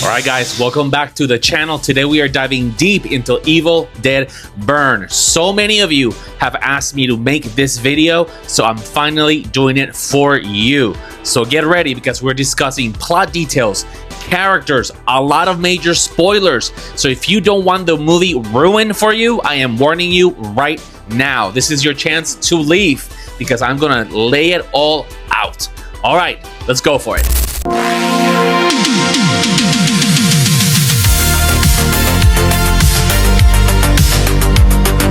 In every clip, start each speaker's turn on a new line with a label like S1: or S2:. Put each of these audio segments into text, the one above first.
S1: Alright guys, welcome back to the channel. Today we are diving deep into Evil Dead Burn. So many of you have asked me to make this video, so I'm finally doing it for you. So get ready because we're discussing plot details, characters, a lot of major spoilers. So if you don't want the movie ruined for you, I am warning you right now. This is your chance to leave because I'm gonna lay it all out. Alright, let's go for it.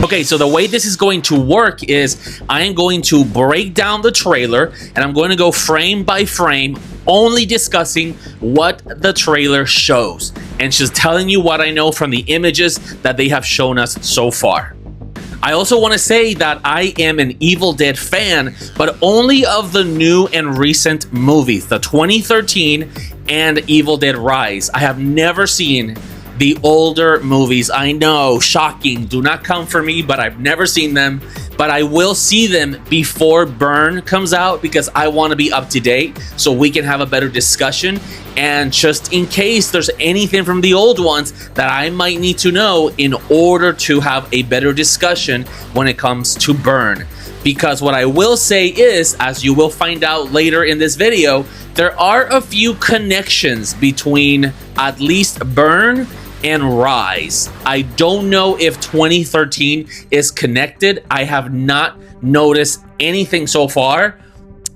S1: Okay, so the way this is going to work is I am going to break down the trailer and I'm going to go frame by frame, only discussing what the trailer shows and just telling you what I know from the images that they have shown us so far. I also want to say that I am an Evil Dead fan, but only of the new and recent movies, the 2013 and Evil Dead Rise. I have never seen the older movies. I know, shocking, do not come for me, but I've never seen them. But I will see them before Burn comes out because I want to be up to date so we can have a better discussion. And just in case there's anything from the old ones that I might need to know in order to have a better discussion when it comes to Burn. Because what I will say is, as you will find out later in this video, there are a few connections between at least Burn and Rise. I don't know if 2013 is connected. I have not noticed anything so far,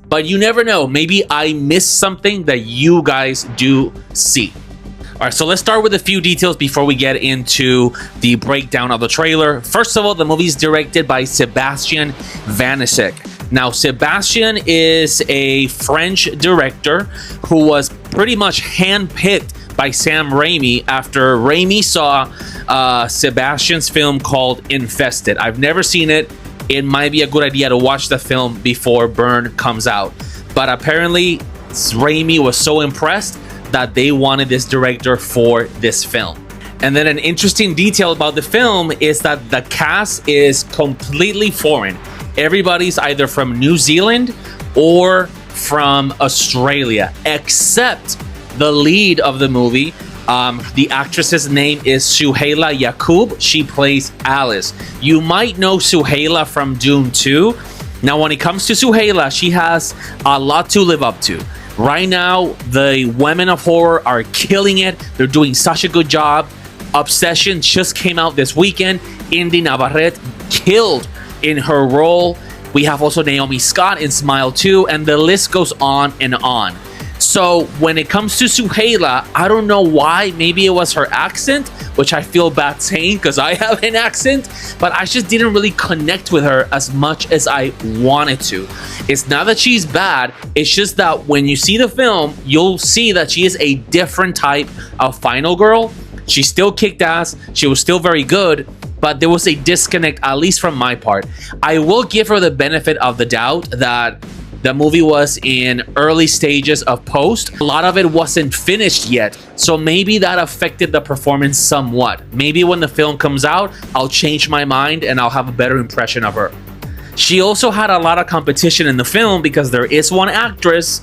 S1: but you never know. Maybe I missed something that you guys do see. All right, so let's start with a few details before we get into the breakdown of the trailer. First of all, the movie is directed by SebastienVanicek. Now, Sebastien is a French director who was pretty much handpicked by Sam Raimi after Raimi saw Sebastian's film called Infested. I've never seen it. It might be a good idea to watch the film before Burn comes out. But apparently, Raimi was so impressed that they wanted this director for this film. And then an interesting detail about the film is that the cast is completely foreign. Everybody's either from New Zealand or from Australia, except the lead of the movie. The actress's name is Suhaila Yacoub. She plays Alice. You might know Suhaila from Doom 2. Now, when it comes to Suhaila, she has a lot to live up to. Right now, the women of horror are killing it. They're doing such a good job. Obsession just came out this weekend. Indy Navarrete killed in her role. We have also Naomi Scott in Smile 2, and the list goes on and on. So when it comes to Suhaila, I don't know why. Maybe it was her accent, which I feel bad saying because I have an accent, but I just didn't really connect with her as much as I wanted to. It's not that she's bad, it's just that when you see the film, you'll see that she is a different type of final girl. She still kicked ass, she was still very good, but there was a disconnect, at least from my part. I will give her the benefit of the doubt that the movie was in early stages of post. A lot of it wasn't finished yet, so maybe that affected the performance somewhat. Maybe when the film comes out, I'll change my mind and I'll have a better impression of her. She also had a lot of competition in the film because there is one actress,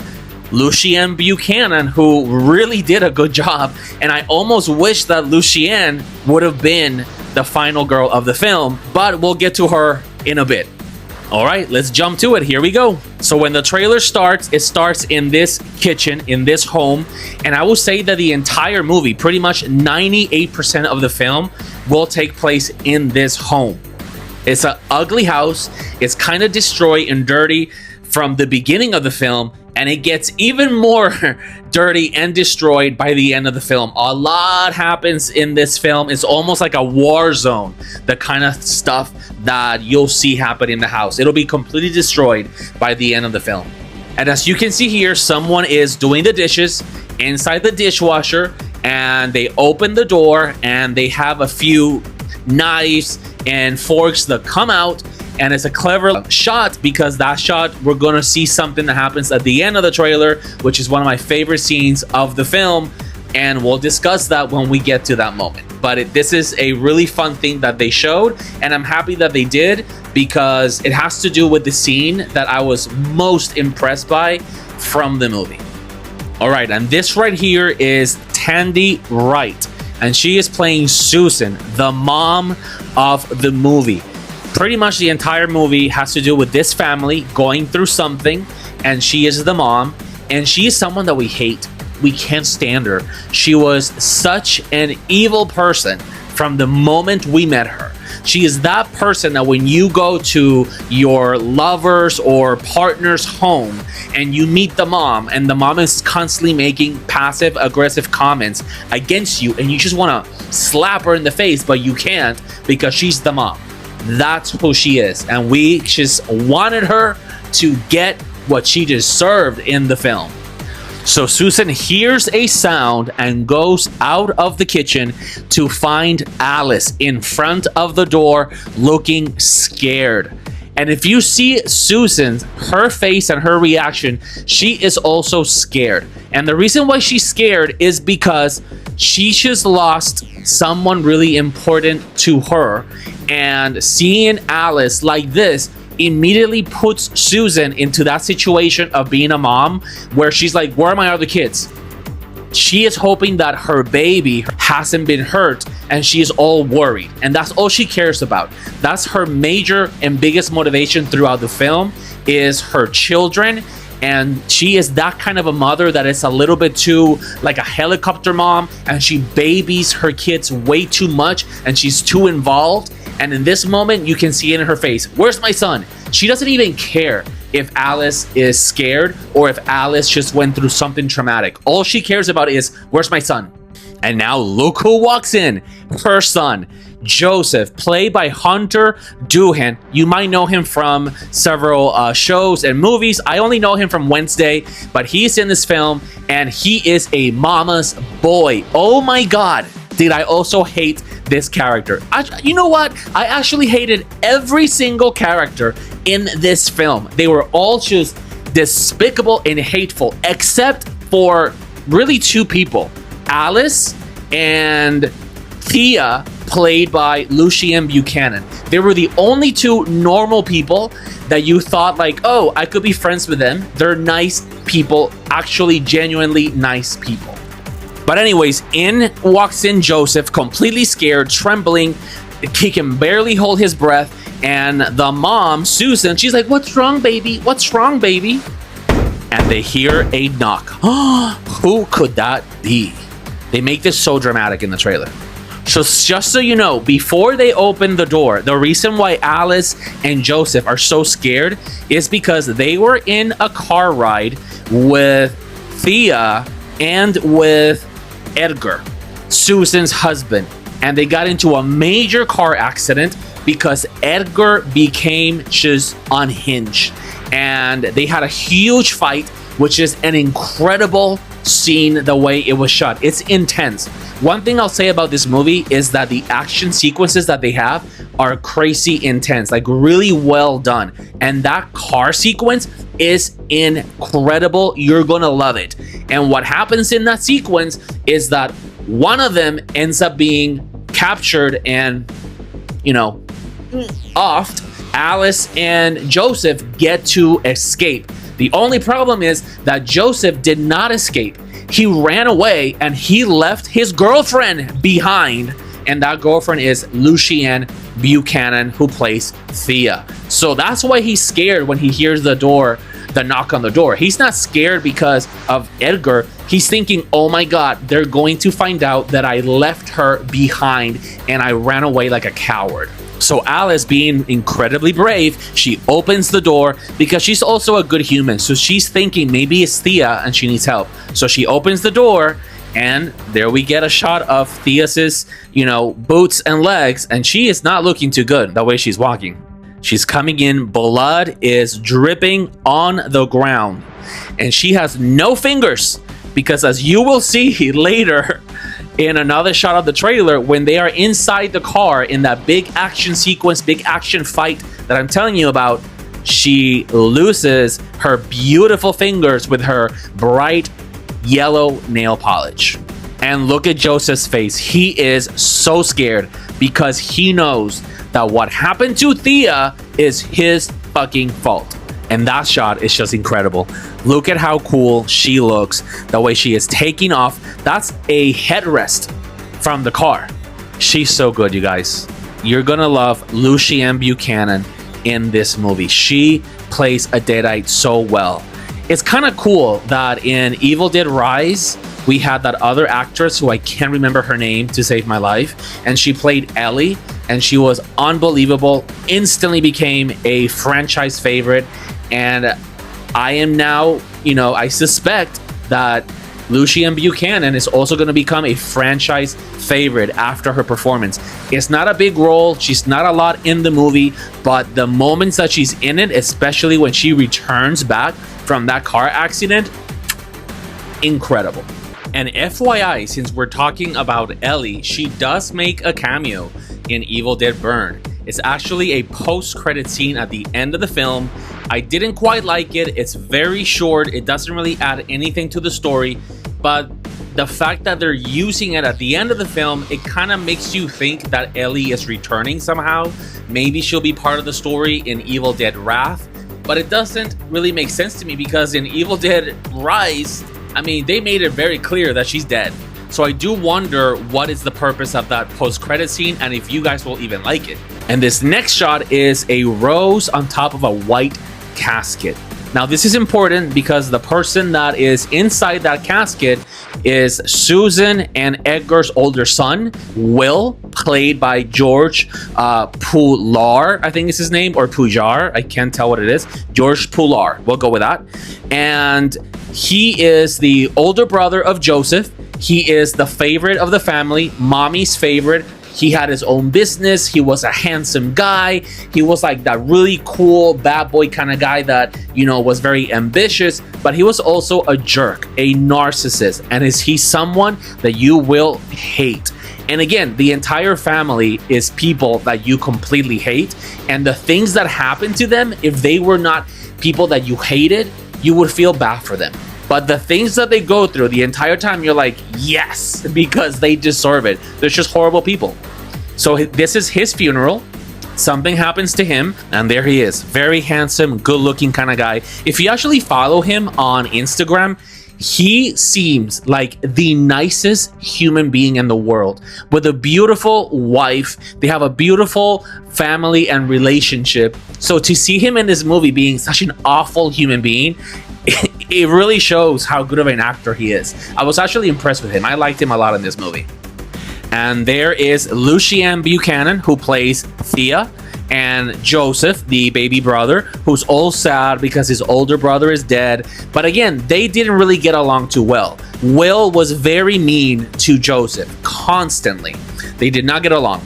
S1: Lucienne Buchanan, who really did a good job, and I almost wish that Lucienne would have been the final girl of the film, but we'll get to her in a bit. All right, let's jump to it. Here we go. So when the trailer starts, it starts in this kitchen, in this home. And I will say that the entire movie, pretty much 98% of the film, will take place in this home. It's an ugly house. It's kind of destroyed and dirty from the beginning of the film. And it gets even more dirty and destroyed by the end of the film. A lot happens in this film. It's almost like a war zone, the kind of stuff that you'll see happen in the house. It'll be completely destroyed by the end of the film. And as you can see here, someone is doing the dishes inside the dishwasher, and they open the door and they have a few knives and forks that come out. And it's a clever shot because that shot, we're going to see something that happens at the end of the trailer, which is one of my favorite scenes of the film. And we'll discuss that when we get to that moment. But this is a really fun thing that they showed. And I'm happy that they did because it has to do with the scene that I was most impressed by from the movie. All right, and this right here is Candy Wright, and she is playing Susan, the mom of the movie. Pretty much the entire movie has to do with this family going through something, and she is the mom, and she is someone that we hate. We can't stand her. She was such an evil person from the moment we met her. She is that person that when you go to your lover's or partner's home and you meet the mom, and the mom is constantly making passive aggressive comments against you, and you just want to slap her in the face, but you can't because she's the mom. That's who she is, and we just wanted her to get what she deserved in the film. So Susan hears a sound and goes out of the kitchen to find Alice in front of the door looking scared. And if you see Susan, her face and her reaction, she is also scared. And the reason why she's scared is because she just lost someone really important to her. And seeing Alice like this immediately puts Susan into that situation of being a mom where she's like, where are my other kids? She is hoping that her baby hasn't been hurt, and she is all worried, and that's all she cares about. That's her major and biggest motivation throughout the film, is her children. And she is that kind of a mother that is a little bit too like a helicopter mom, and she babies her kids way too much, and she's too involved. And in this moment, you can see it in her face. Where's my son? She doesn't even care if Alice is scared or if Alice just went through something traumatic. All she cares about is, where's my son? And now look who walks in. Her son, Joseph, played by Hunter Doohan. You might know him from several shows and movies. I only know him from Wednesday, but he's in this film, and he is a mama's boy. Oh my God. Did I also hate this character? You know what? I actually hated every single character in this film. They were all just despicable and hateful, except for really two people, Alice and Thea, played by Lucien Buchanan. They were the only two normal people that you thought like, oh, I could be friends with them. They're nice people, actually genuinely nice people. But anyways, in walks in Joseph, completely scared, trembling. He can barely hold his breath. And the mom, Susan, she's like, what's wrong, baby? What's wrong, baby? And they hear a knock. Who could that be? They make this so dramatic in the trailer. So just so you know, before they open the door, the reason why Alice and Joseph are so scared is because they were in a car ride with Thea and with Edgar, Susan's husband, and they got into a major car accident because Edgar became just unhinged, and they had a huge fight, which is an incredible scene. The way it was shot, it's intense. One thing I'll say about this movie is that the action sequences that they have are crazy intense, like really well done, and that car sequence is incredible. You're gonna love it. And what happens in that sequence is that one of them ends up being captured and, offed. Alice and Joseph get to escape. The only problem is that Joseph did not escape. He ran away and he left his girlfriend behind, and that girlfriend is Lucien Buchanan, who plays Thea. So that's why he's scared when he hears the knock on the door. He's not scared because of Edgar. He's thinking, oh my God, they're going to find out that I left her behind and I ran away like a coward. So Alice, being incredibly brave, she opens the door because she's also a good human. So she's thinking maybe it's Thea and she needs help. So she opens the door, and there we get a shot of Thea's, boots and legs, and she is not looking too good the way she's walking. She's coming in, blood is dripping on the ground, and she has no fingers because, as you will see later in another shot of the trailer, when they are inside the car in that big action sequence, big action fight that I'm telling you about, she loses her beautiful fingers with her bright yellow nail polish. And look at Joseph's face. He is so scared because he knows that what happened to Thea is his fucking fault. And that shot is just incredible. Look at how cool she looks, the way she is taking off. That's a headrest from the car. She's so good, you guys. You're gonna love Lucien Buchanan in this movie. She plays a Deadite so well. It's kind of cool that in Evil Dead Rise, we had that other actress who I can't remember her name to save my life, and she played Ellie, and she was unbelievable. Instantly became a franchise favorite, and I am now, I suspect that Lucien Buchanan is also going to become a franchise favorite after her performance. It's not a big role. She's not a lot in the movie, but the moments that she's in it, especially when she returns back from that car accident, incredible. And FYI, since we're talking about Ellie, she does make a cameo in Evil Dead Burn. It's actually a post-credit scene at the end of the film. I didn't quite like it. It's very short. It doesn't really add anything to the story, but the fact that they're using it at the end of the film, it kind of makes you think that Ellie is returning somehow. Maybe she'll be part of the story in Evil Dead Wrath, but it doesn't really make sense to me because in Evil Dead Rise, they made it very clear that she's dead. So I do wonder what is the purpose of that post-credit scene and if you guys will even like it. And this next shot is a rose on top of a white casket. Now this is important because the person that is inside that casket is Susan and Edgar's older son, Will, played by George Pular, I think is his name, or Pujar, I can't tell what it is. George Pular, we'll go with that. And he is the older brother of Joseph. He is the favorite of the family, mommy's favorite. He had his own business. He was a handsome guy. He was like that really cool bad boy kind of guy that, was very ambitious, but he was also a jerk, a narcissist. And is he someone that you will hate? And again, the entire family is people that you completely hate. And the things that happened to them, if they were not people that you hated, you would feel bad for them. But the things that they go through the entire time, you're like, yes, because they deserve it. They're just horrible people. So this is his funeral. Something happens to him, and there he is. Very handsome, good-looking kind of guy. If you actually follow him on Instagram, he seems like the nicest human being in the world, with a beautiful wife. They have a beautiful family and relationship. So to see him in this movie being such an awful human being, it really shows how good of an actor he is. I was actually impressed with him. I liked him a lot in this movie. And there is Lucien Buchanan, who plays Thea, and Joseph, the baby brother, who's all sad because his older brother is dead. But again, they didn't really get along too well. Will was very mean to Joseph, constantly. They did not get along.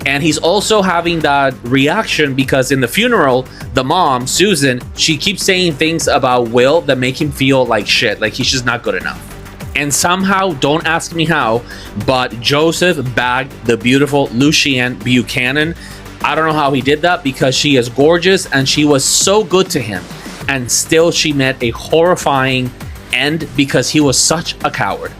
S1: And he's also having that reaction because in the funeral, the mom, Susan, she keeps saying things about Will that make him feel like shit, like he's just not good enough. And somehow, don't ask me how, but Joseph bagged the beautiful Lucien Buchanan. I don't know how he did that because she is gorgeous and she was so good to him. And still she met a horrifying end because he was such a coward.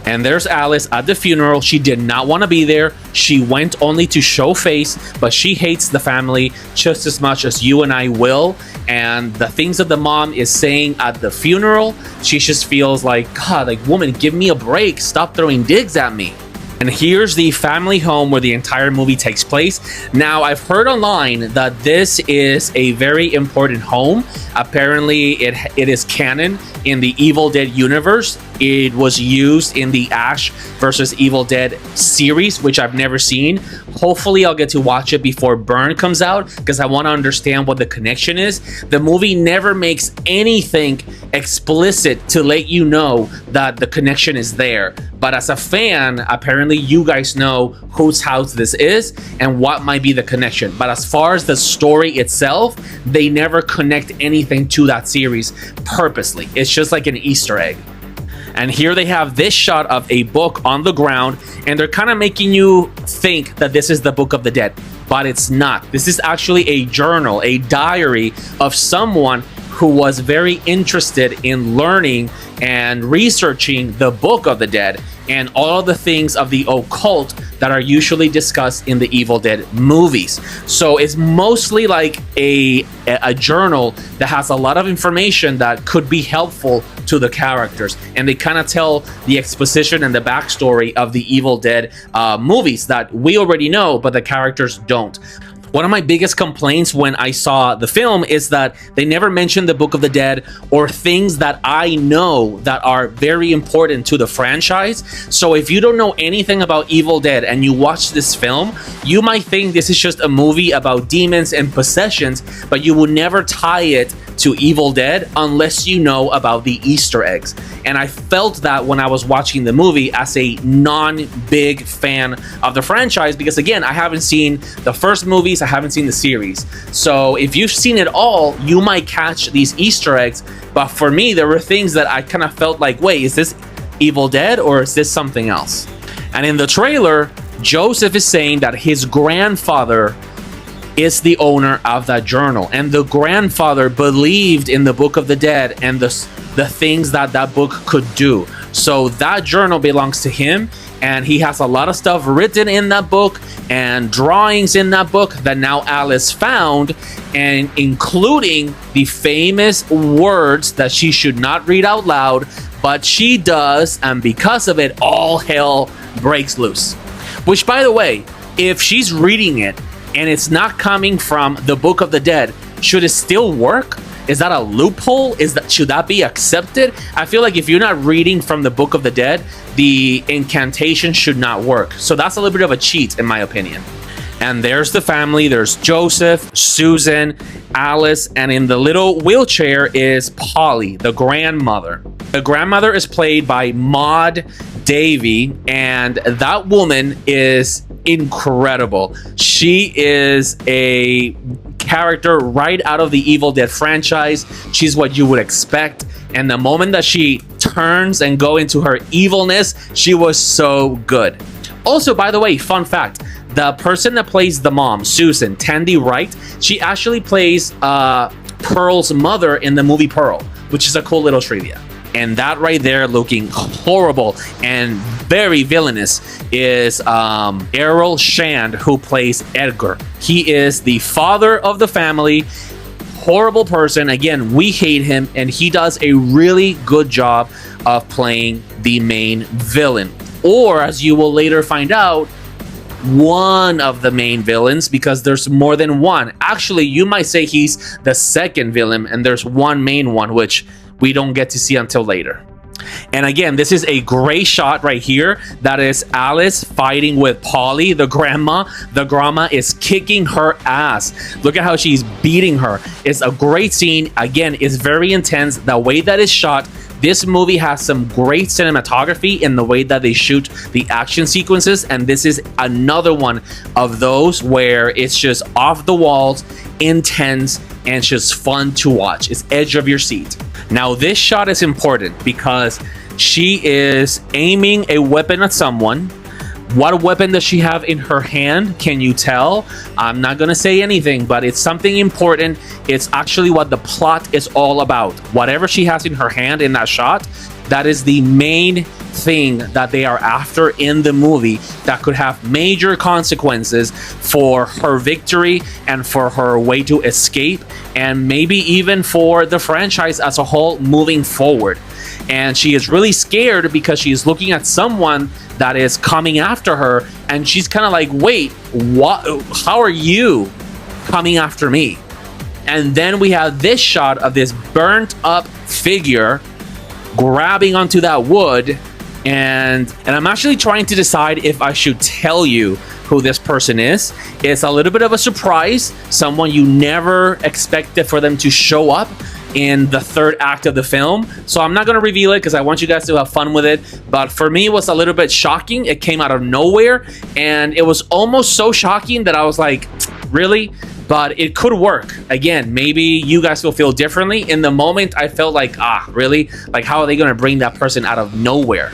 S1: And there's Alice at the funeral. She did not want to be there. She went only to show face, but she hates the family just as much as you and I will. And the things that the mom is saying at the funeral, she just feels like, God, like, woman, give me a break. Stop throwing digs at me. And here's the family home where the entire movie takes place. Now, I've heard online that this is a very important home. Apparently, it is canon in the Evil Dead universe. It was used in the Ash versus Evil Dead series, which I've never seen. Hopefully, I'll get to watch it before Burn comes out because I want to understand what the connection is. The movie never makes anything explicit to let you know that the connection is there. But as a fan, apparently you guys know whose house this is and what might be the connection. But as far as the story itself, they never connect anything to that series purposely. It's just like an Easter egg. And here they have this shot of a book on the ground, and they're kind of making you think that this is the Book of the Dead, but it's not. This is actually a journal, a diary of someone who was very interested in learning and researching the Book of the Dead. and all of the things of the occult that are usually discussed in the Evil Dead movies. So it's mostly like a journal that has a lot of information that could be helpful to the characters, and they kind of tell the exposition and the backstory of the Evil Dead movies that we already know, but the characters don't. One of my biggest complaints when I saw the film is that they never mentioned the Book of the Dead or things that I know that are very important to the franchise. So if you don't know anything about Evil Dead and you watch this film, you might think this is just a movie about demons and possessions, but you will never tie it to Evil Dead unless you know about the Easter eggs. And I felt that when I was watching the movie as a non-big fan of the franchise, because again, I haven't seen the first movies, I haven't seen the series. So if you've seen it all, you might catch these Easter eggs. But for me, there were things that I kind of felt like, wait, is this Evil Dead or is this something else? And in the trailer, Joseph is saying that his grandfather is the owner of that journal, and the grandfather believed in the Book of the Dead and the things that that book could do. So that journal belongs to him, and he has a lot of stuff written in that book and drawings in that book that now Alice found, and including the famous words that she should not read out loud, but she does, and because of it, all hell breaks loose. Which, by the way, if she's reading it and it's not coming from the Book of the Dead, should it still work? Is that a loophole? Should that be accepted? I feel like if you're not reading from the Book of the Dead, the incantation should not work. So that's a little bit of a cheat, in my opinion. And there's the family. There's Joseph, Susan, Alice, and in the little wheelchair is Polly, the grandmother. The grandmother is played by Maud Davey, and that woman is incredible. She is a character right out of the Evil Dead franchise. She's what you would expect, and the moment that she turns and go into her evilness, she was so good. Also, by the way, fun fact, the person that plays the mom, Susan, Tandy Wright, she actually plays Pearl's mother in the movie Pearl, which is a cool little trivia. And that right there, looking horrible and very villainous, is Errol Shand, who plays Edgar. He is the father of the family. Horrible person. Again, we hate him, and he does a really good job of playing the main villain. Or, as you will later find out, one of the main villains, because there's more than one. Actually, you might say he's the second villain, and there's one main one, which we don't get to see until later. And again, this is a great shot right here. That is Alice fighting with Polly, the grandma. The grandma is kicking her ass. Look at how she's beating her. It's a great scene. Again, it's very intense. The way that it's shot, this movie has some great cinematography in the way that they shoot the action sequences, and this is another one of those where it's just off the walls, intense, and it's just fun to watch. It's edge of your seat. Now, this shot is important because she is aiming a weapon at someone. What weapon does she have in her hand? Can you tell? I'm not going to say anything, but it's something important. It's actually what the plot is all about. Whatever she has in her hand in that shot, that is the main thing that they are after in the movie that could have major consequences for her victory and for her way to escape, and maybe even for the franchise as a whole moving forward. And she is really scared because she is looking at someone that is coming after her, and she's kind of like, wait, what? How are you coming after me? And then we have this shot of this burnt up figure grabbing onto that wood, and I'm actually trying to decide if I should tell you who this person is. It's a little bit of a surprise, someone you never expected for them to show up in the third act of the film. So I'm not going to reveal it because I want you guys to have fun with it. But for me, it was a little bit shocking. It came out of nowhere, and it was almost so shocking that I was like, really? But it could work. Again, maybe you guys will feel differently. In the moment, I felt like, really? Like, how are they going to bring that person out of nowhere?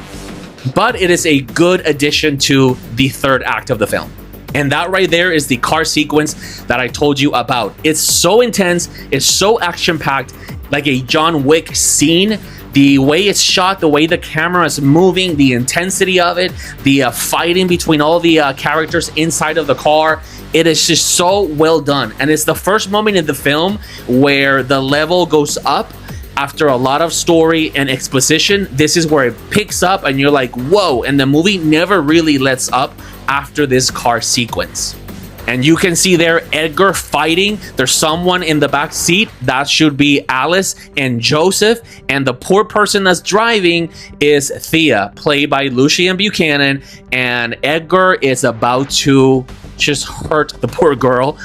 S1: But it is a good addition to the third act of the film. And that right there is the car sequence that I told you about. It's so intense. It's so action-packed, like a John Wick scene The way it's shot, the way the camera is moving, the intensity of it, the fighting between all the characters inside of the car, it is just so well done. And it's the first moment in the film where the level goes up after a lot of story and exposition. This is where it picks up and you're like, whoa, and the movie never really lets up after this car sequence. And you can see there Edgar fighting. There's someone in the back seat. That should be Alice and Joseph. And the poor person that's driving is Thea, played by Lucien Buchanan. And Edgar is about to just hurt the poor girl.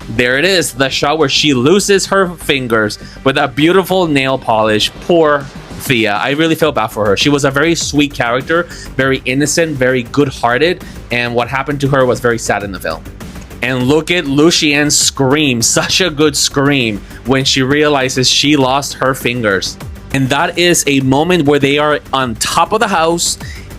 S1: There it is, the shot where she loses her fingers with that beautiful nail polish. Poor Thea. I really felt bad for her. She was a very sweet character, very innocent, very good-hearted. And what happened to her was very sad in the film. And look at Lucien's scream, such a good scream when she realizes she lost her fingers. And that is a moment where they are on top of the house,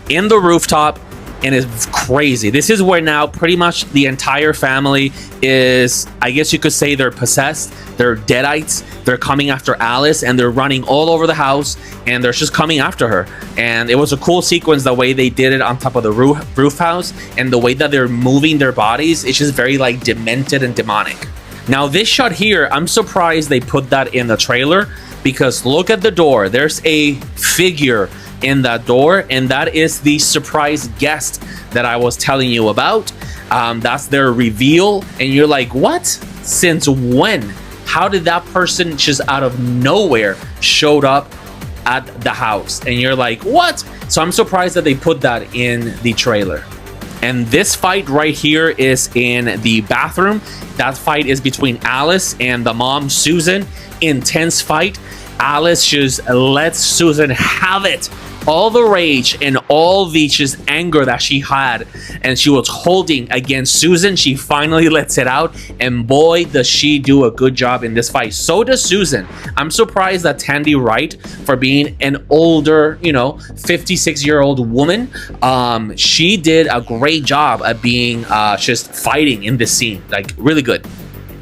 S1: in the rooftop, and it's crazy. This is where now pretty much the entire family is, I guess you could say, they're possessed. They're deadites. They're coming after Alice and they're running all over the house and they're just coming after her. And it was a cool sequence, the way they did it on top of the roof house and the way that they're moving their bodies. It's just very like demented and demonic. Now this shot here, I'm surprised they put that in the trailer, because look at the door. There's a figure in that door, and that is the surprise guest that I was telling you about. That's their reveal, and you're like, what? Since when? How did that person just out of nowhere showed up at the house? And you're like, what? So I'm surprised that they put that in the trailer. And this fight right here is in the bathroom. That fight is between Alice and the mom, Susan. Intense fight. Alice just lets Susan have it. All the rage and all the just anger that she had and she was holding against Susan, she finally lets it out. And boy, does she do a good job in this fight. So does Susan. I'm surprised that Tandy Wright, for being an older, 56-year-old woman, she did a great job at being just fighting in this scene. Like, really good.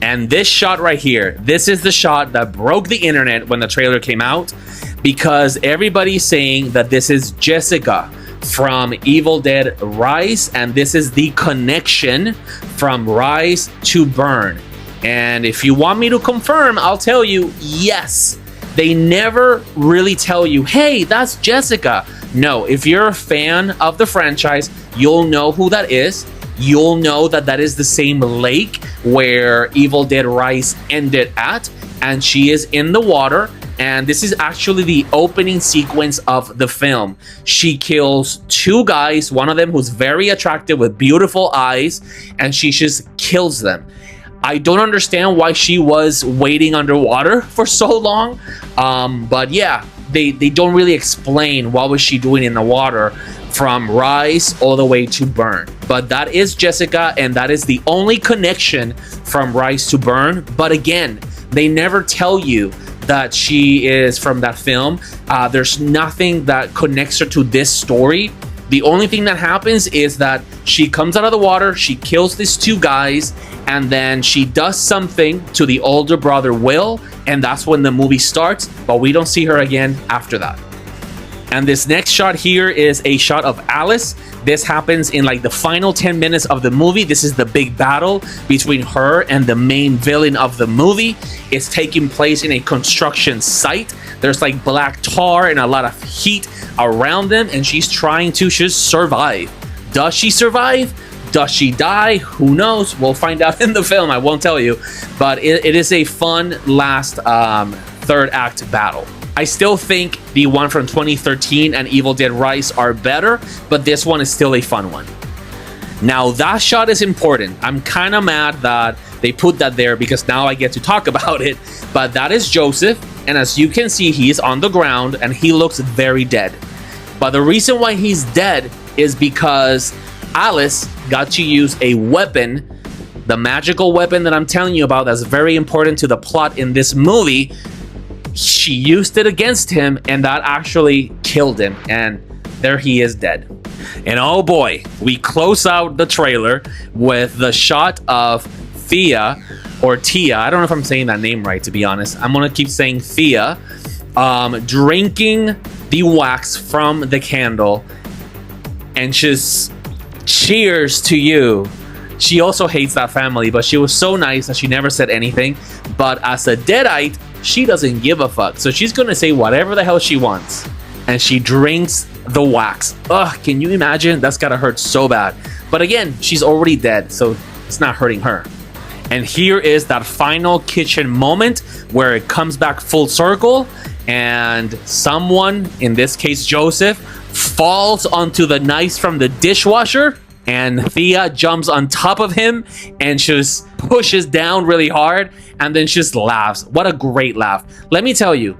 S1: And this shot right here, this is the shot that broke the internet when the trailer came out, because everybody's saying that this is Jessica from Evil Dead Rise, and this is the connection from Rise to Burn. And if you want me to confirm, I'll tell you, yes. They never really tell you, hey, that's Jessica. No, if you're a fan of the franchise, you'll know who that is. You'll know that that is the same lake where Evil Dead Rise ended at, and she is in the water. And this is actually the opening sequence of the film. She kills two guys, one of them who's very attractive with beautiful eyes, and she just kills them. I don't understand why she was waiting underwater for so long, but yeah, they don't really explain what was she doing in the water from Rise all the way to Burn. But that is Jessica, and that is the only connection from Rise to Burn. But again, they never tell you that she is from that film. There's nothing that connects her to this story. The only thing that happens is that she comes out of the water, she kills these two guys, and then she does something to the older brother Will, and that's when the movie starts, but we don't see her again after that. And this next shot here is a shot of Alice. This happens in like the final 10 minutes of the movie. This is the big battle between her and the main villain of the movie. It's taking place in a construction site. There's like black tar and a lot of heat around them, and she's trying to just survive. Does she survive? Does she die? Who knows? We'll find out in the film. I won't tell you. But it is a fun last third act battle. I still think the one from 2013 and Evil Dead Rise are better, but this one is still a fun one. Now, that shot is important. I'm kind of mad that they put that there because now I get to talk about it. But that is Joseph, and as you can see, he's on the ground and he looks very dead. But the reason why he's dead is because Alice got to use a weapon, the magical weapon that I'm telling you about that's very important to the plot in this movie. She used it against him, and that actually killed him, and there he is dead. And oh boy, we close out the trailer with the shot of Thea, or Tia. I don't know if I'm saying that name right, to be honest. I'm gonna keep saying Thea. drinking the wax from the candle, and just cheers to you. She also hates that family, but she was so nice that she never said anything. But as a deadite, she doesn't give a fuck. So she's gonna say whatever the hell she wants. And she drinks the wax. Ugh, can you imagine? That's gotta hurt so bad. But again, she's already dead, so it's not hurting her. And here is that final kitchen moment where it comes back full circle, and someone, in this case Joseph, falls onto the knives from the dishwasher, and Thea jumps on top of him and just pushes down really hard, and then just laughs. What a great laugh. Let me tell you,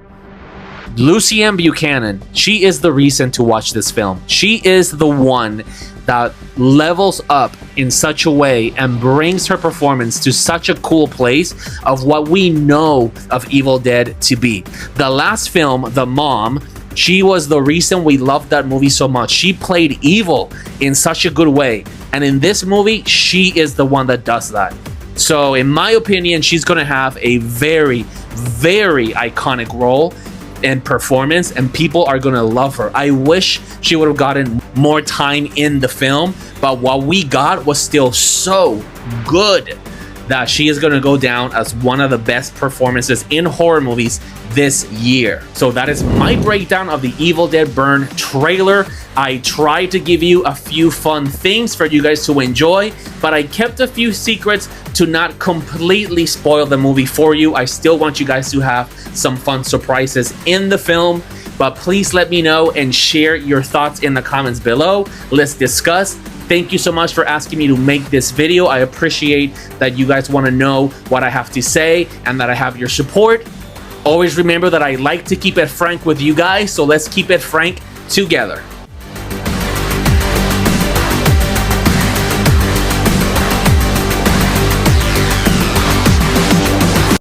S1: Lucienne Buchanan, she is the reason to watch this film. She is the one that levels up in such a way and brings her performance to such a cool place of what we know of Evil Dead to be. The last film, The Mom, she was the reason we loved that movie so much. She played evil in such a good way. And in this movie, she is the one that does that. So in my opinion, she's going to have a very, very iconic role and performance, and people are going to love her. I wish she would have gotten more time in the film, but what we got was still so good that she is going to go down as one of the best performances in horror movies this year. So that is my breakdown of the Evil Dead Burn trailer. I tried to give you a few fun things for you guys to enjoy, but I kept a few secrets to not completely spoil the movie for you. I still want you guys to have some fun surprises in the film, but please let me know and share your thoughts in the comments below. Let's discuss. Thank you so much for asking me to make this video. I appreciate that you guys want to know what I have to say and that I have your support. Always remember that I like to keep it frank with you guys, so let's keep it frank together.